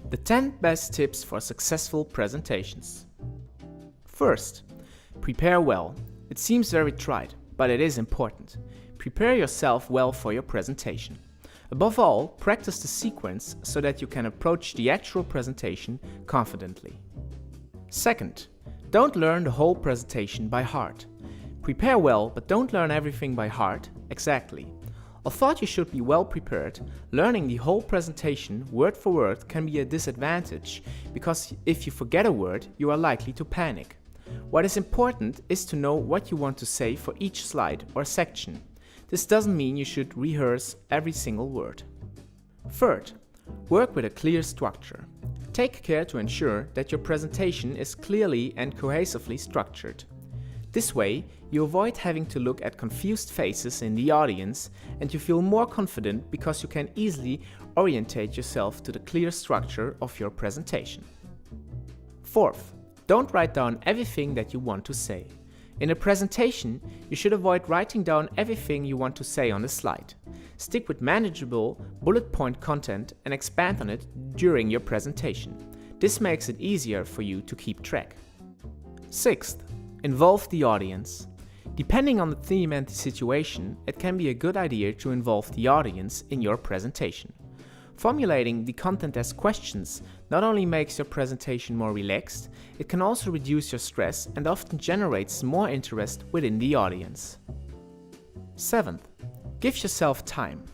The 10 best tips for successful presentations. First, prepare well. It seems very trite, but it is important. Prepare yourself well for your presentation. Above all, practice the sequence so that you can approach the actual presentation confidently. Second, don't learn the whole presentation by heart. Prepare well, but don't learn everything by heart exactly. Although you should be well prepared, learning the whole presentation word for word can be a disadvantage because if you forget a word, you are likely to panic. What is important is to know what you want to say for each slide or section. This doesn't mean you should rehearse every single word. Third, work with a clear structure. Take care to ensure that your presentation is clearly and cohesively structured. This way, you avoid having to look at confused faces in the audience and you feel more confident because you can easily orientate yourself to the clear structure of your presentation. Fourth, don't write down everything that you want to say. In a presentation, you should avoid writing down everything you want to say on a slide. Stick with manageable, bullet point content and expand on it during your presentation. This makes it easier for you to keep track. Sixth, involve the audience. Depending on the theme and the situation, it can be a good idea to involve the audience in your presentation. Formulating the content as questions not only makes your presentation more relaxed, it can also reduce your stress and often generates more interest within the audience. Seventh, give yourself time.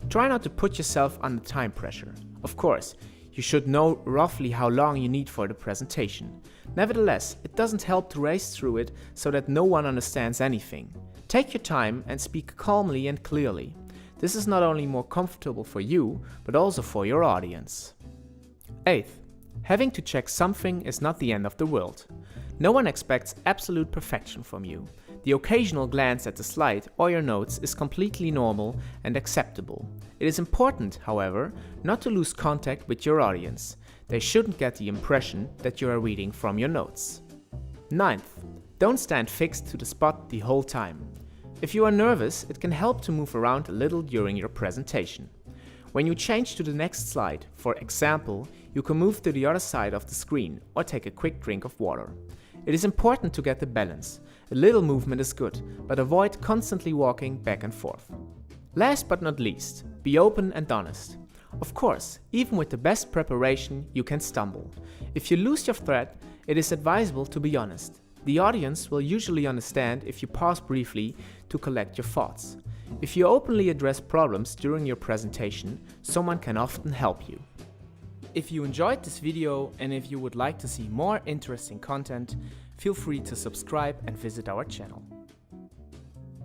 Try not to put yourself under time pressure. Of course, you should know roughly how long you need for the presentation. Nevertheless, it doesn't help to race through it so that no one understands anything. Take your time and speak calmly and clearly. This is not only more comfortable for you, but also for your audience. Eighth, having to check something is not the end of the world. No one expects absolute perfection from you. The occasional glance at the slide or your notes is completely normal and acceptable. It is important, however, not to lose contact with your audience. They shouldn't get the impression that you are reading from your notes. Ninth, don't stand fixed to the spot the whole time. If you are nervous, it can help to move around a little during your presentation. When you change to the next slide, for example, you can move to the other side of the screen or take a quick drink of water. It is important to get the balance. A little movement is good, but avoid constantly walking back and forth. Last but not least, be open and honest. Of course, even with the best preparation, you can stumble. If you lose your thread, it is advisable to be honest. The audience will usually understand if you pause briefly to collect your thoughts. If you openly address problems during your presentation, someone can often help you. If you enjoyed this video and if you would like to see more interesting content, feel free to subscribe and visit our channel.